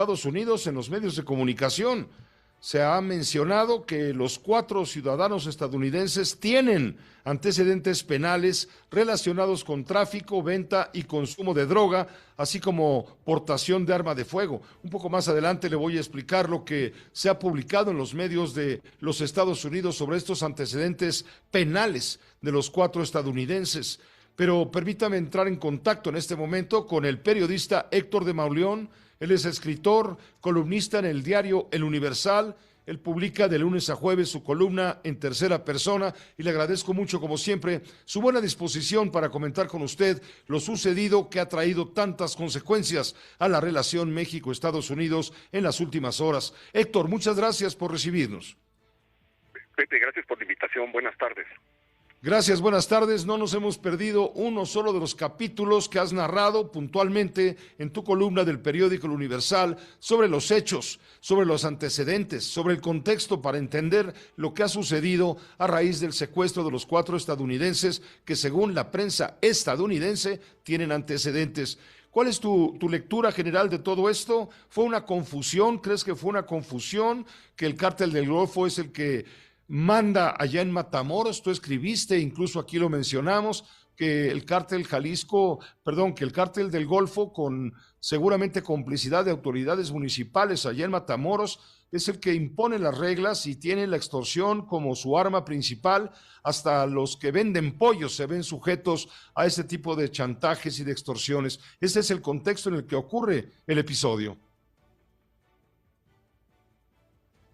Estados Unidos en los medios de comunicación. Se ha mencionado que los 4 ciudadanos estadounidenses tienen antecedentes penales relacionados con tráfico, venta y consumo de droga, así como portación de arma de fuego. Un poco más adelante le voy a explicar lo que se ha publicado en los medios de los Estados Unidos sobre estos antecedentes penales de los 4 estadounidenses. Pero permítame entrar en contacto en este momento con el periodista Héctor de Mauleón. Él es escritor, columnista en el diario El Universal. Él publica de lunes a jueves su columna en tercera persona y le agradezco mucho, como siempre, su buena disposición para comentar con usted lo sucedido que ha traído tantas consecuencias a la relación México-Estados Unidos en las últimas horas. Héctor, muchas gracias por recibirnos. Pepe, gracias por la invitación. Buenas tardes. Gracias, buenas tardes. No nos hemos perdido uno solo de los capítulos que has narrado puntualmente en tu columna del periódico El Universal sobre los hechos, sobre los antecedentes, sobre el contexto para entender lo que ha sucedido a raíz del secuestro de los 4 estadounidenses que, según la prensa estadounidense, tienen antecedentes. ¿Cuál es tu lectura general de todo esto? ¿Fue una confusión? ¿Crees que fue una confusión? ¿Que el cártel del Golfo es el que manda allá en Matamoros? Tú escribiste, incluso aquí lo mencionamos, que el cártel Jalisco, perdón, que el cártel del Golfo, con seguramente complicidad de autoridades municipales allá en Matamoros, es el que impone las reglas y tiene la extorsión como su arma principal. Hasta los que venden pollos se ven sujetos a ese tipo de chantajes y de extorsiones. Ese es el contexto en el que ocurre el episodio.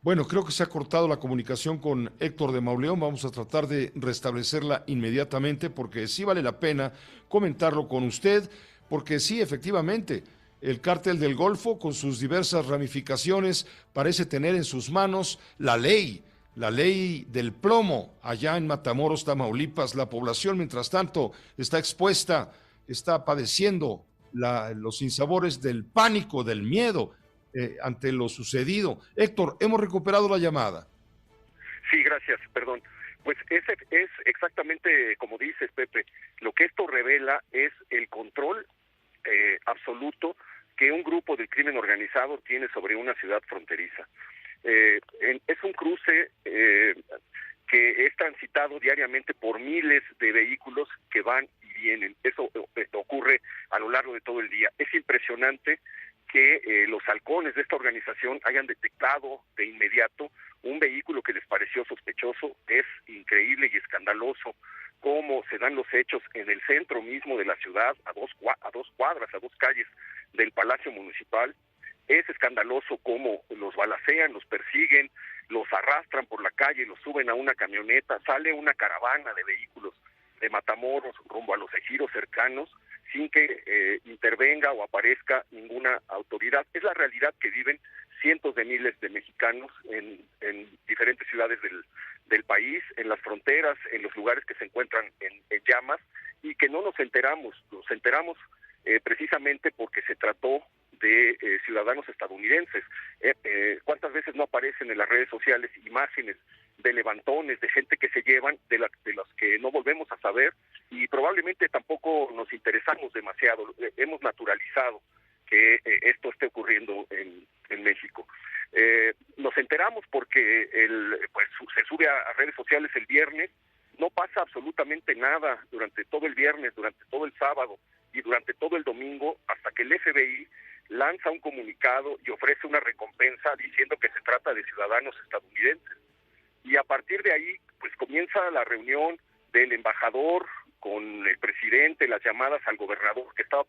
Bueno, creo que se ha cortado la comunicación con Héctor de Mauleón. Vamos a tratar de restablecerla inmediatamente porque sí vale la pena comentarlo con usted, porque sí, efectivamente, el cártel del Golfo, con sus diversas ramificaciones, parece tener en sus manos la ley del plomo allá en Matamoros, Tamaulipas. La población, mientras tanto, está expuesta, está padeciendo los sinsabores del pánico, del miedo ante lo sucedido. Héctor, hemos recuperado la llamada. Sí, gracias, perdón. Pues es exactamente como dices, Pepe. Lo que esto revela es el control absoluto que un grupo del crimen organizado tiene sobre una ciudad fronteriza. Es un cruce que es transitado diariamente por miles de vehículos que van y vienen. Eso ocurre a lo largo de todo el día. Es impresionante que los halcones de esta organización hayan detectado de inmediato un vehículo que les pareció sospechoso. Es increíble y escandaloso cómo se dan los hechos en el centro mismo de la ciudad, a dos cuadras, a 2 calles del Palacio Municipal. Es escandaloso cómo los balacean, los persiguen, los arrastran por la calle, los suben a una camioneta, sale una caravana de vehículos de Matamoros rumbo a los ejidos cercanos sin que intervenga o aparezca ninguna autoridad. Es la realidad que viven cientos de miles de mexicanos en diferentes ciudades del país, en las fronteras, en los lugares que se encuentran en llamas, y que no nos enteramos precisamente porque se trató de ciudadanos estadounidenses. ¿Cuántas veces no aparecen en las redes sociales imágenes de levantones, de gente que se llevan, de los que no volvemos a saber, y probablemente tampoco nos interesamos demasiado? Hemos naturalizado que esto esté ocurriendo en México. Nos enteramos porque pues se sube a redes sociales el viernes. No pasa absolutamente nada durante todo el viernes, durante todo el sábado y durante todo el domingo, hasta que el FBI lanza un comunicado y ofrece una recompensa diciendo que se trata de ciudadanos estadounidenses. Y a partir de ahí, pues comienza la reunión del embajador con el presidente, las llamadas al gobernador que estaba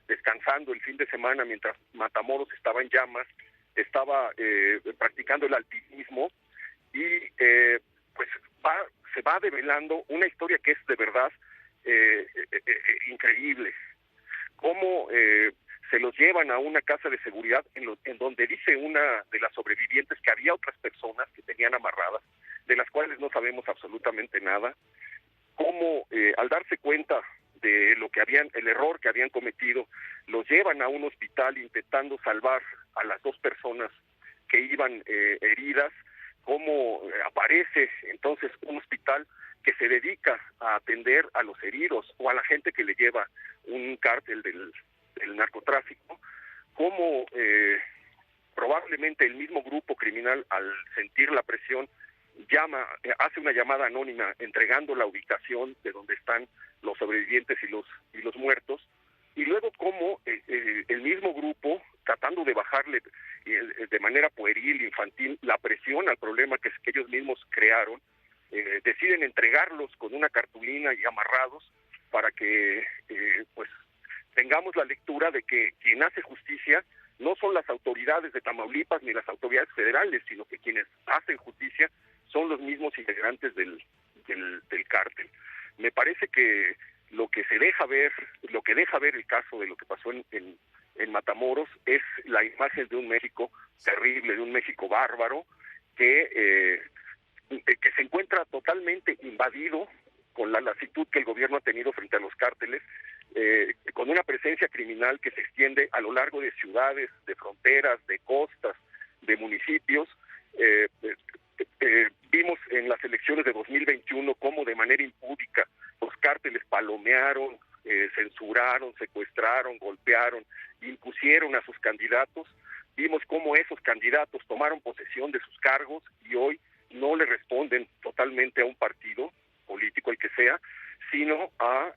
descansando el fin de semana mientras Matamoros estaba en llamas, estaba practicando el alpinismo, y pues se va develando una historia que es de verdad increíble. Cómo se los llevan a una casa de seguridad en donde dice una de las sobrevivientes que había otras personas que tenían amarradas, de las cuales no sabemos absolutamente nada. Cómo al darse cuenta de el error que habían cometido, los llevan a un hospital intentando salvar a las 2 personas que iban heridas. Cómo aparece entonces un hospital que se dedica a atender a los heridos o a la gente que le lleva un cártel del narcotráfico. cómo probablemente el mismo grupo criminal, al sentir la presión, hace una llamada anónima entregando la ubicación de donde están los sobrevivientes y los muertos, y luego cómo el mismo grupo, tratando de bajarle de manera pueril, infantil, la presión al problema que ellos mismos crearon, deciden entregarlos con una cartulina y amarrados para que pues tengamos la lectura de que quien hace justicia no son las autoridades de Tamaulipas ni las autoridades federales, sino que quienes hacen justicia son los mismos integrantes del cártel. Me parece que lo que deja ver el caso de lo que pasó en Matamoros es la imagen de un México terrible, de un México bárbaro, que se encuentra totalmente invadido con la lasitud que el gobierno ha tenido frente a los cárteles, con una presencia criminal que se extiende a lo largo de ciudades, de fronteras, de costas, de municipios. Vimos en las elecciones de 2021 cómo de manera impúdica los cárteles palomearon, censuraron, secuestraron, golpearon, impusieron a sus candidatos. Vimos cómo esos candidatos tomaron posesión de sus cargos y hoy no le responden totalmente a un partido político, el que sea, sino a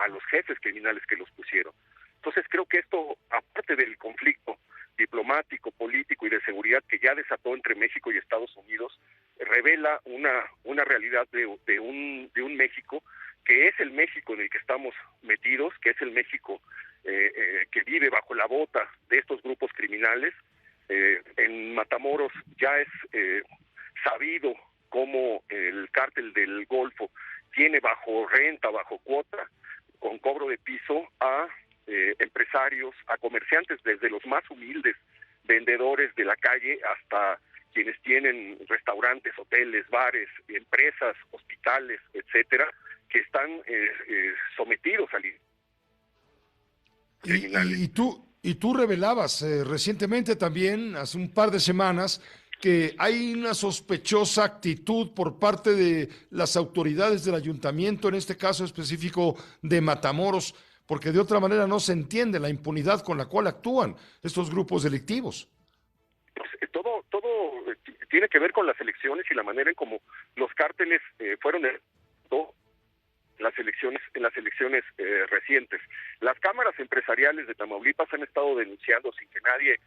los jefes criminales que los pusieron. Entonces creo que esto, aparte del conflicto diplomático, político y de seguridad que ya desató entre México y Estados Unidos, revela una realidad de un México que es el México en el que estamos metidos, que es el México que vive bajo la bota de estos grupos criminales. En Matamoros ya es sabido cómo el cártel del Golfo tiene bajo renta, bajo cuota, con cobro de piso a empresarios, a comerciantes, desde los más humildes vendedores de la calle hasta quienes tienen restaurantes, hoteles, bares, empresas, hospitales, etcétera, que están sometidos al criminales. Y tú revelabas recientemente también, hace un par de semanas, que hay una sospechosa actitud por parte de las autoridades del ayuntamiento, en este caso específico de Matamoros, porque de otra manera no se entiende la impunidad con la cual actúan estos grupos delictivos. Pues, todo tiene que ver con las elecciones y la manera en cómo los cárteles fueron en las elecciones recientes. Las cámaras empresariales de Tamaulipas han estado denunciando, sin que nadie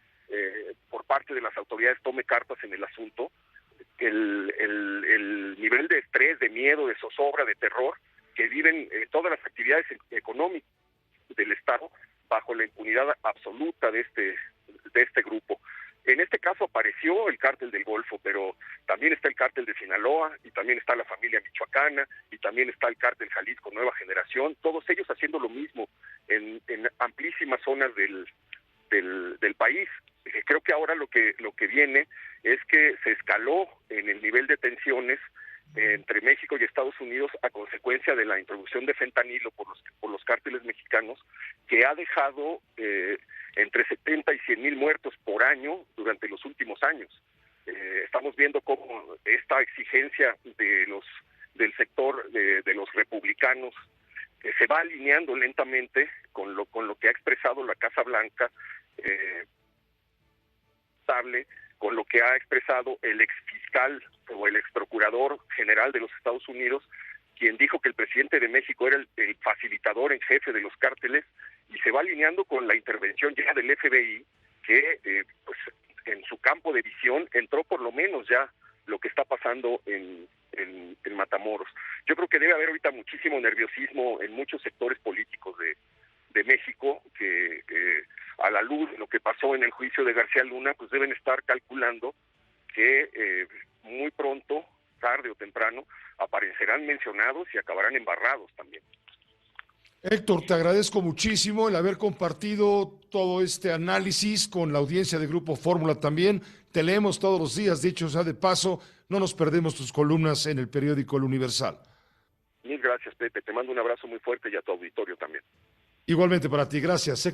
por parte de las autoridades tome cartas en el asunto, el nivel de estrés, de miedo, de zozobra, de terror que viven todas las actividades económicas del Estado bajo la impunidad absoluta de este grupo. En este caso apareció el cártel del Golfo, pero también está el cártel de Sinaloa, y también está la familia michoacana, y también está el cártel Jalisco Nueva Generación, todos ellos haciendo lo mismo en amplísimas zonas del país. Creo que ahora lo que viene es que se escaló en el nivel de tensiones entre México y Estados Unidos a consecuencia de la introducción de fentanilo por los cárteles mexicanos, que ha dejado entre 70 y 100 mil muertos por año durante los últimos años. Estamos viendo cómo esta exigencia del sector de los republicanos se va alineando lentamente con lo que ha expresado la Casa Blanca, con lo que ha expresado el exfiscal o el exprocurador general de los Estados Unidos, quien dijo que el presidente de México era el facilitador en jefe de los cárteles, y se va alineando con la intervención ya del FBI, que pues en su campo de visión entró por lo menos ya lo que está pasando en Matamoros. Yo creo que debe haber ahorita muchísimo nerviosismo en muchos sectores políticos de México, que a la luz de lo que pasó en el juicio de García Luna, pues deben estar calculando que muy pronto, tarde o temprano, aparecerán mencionados y acabarán embarrados también. Héctor, te agradezco muchísimo el haber compartido todo este análisis con la audiencia de Grupo Fórmula también. Te leemos todos los días, dicho sea de paso, no nos perdemos tus columnas en el periódico El Universal. Mil gracias, Pepe. Te mando un abrazo muy fuerte y a tu auditorio también. Igualmente para ti, gracias.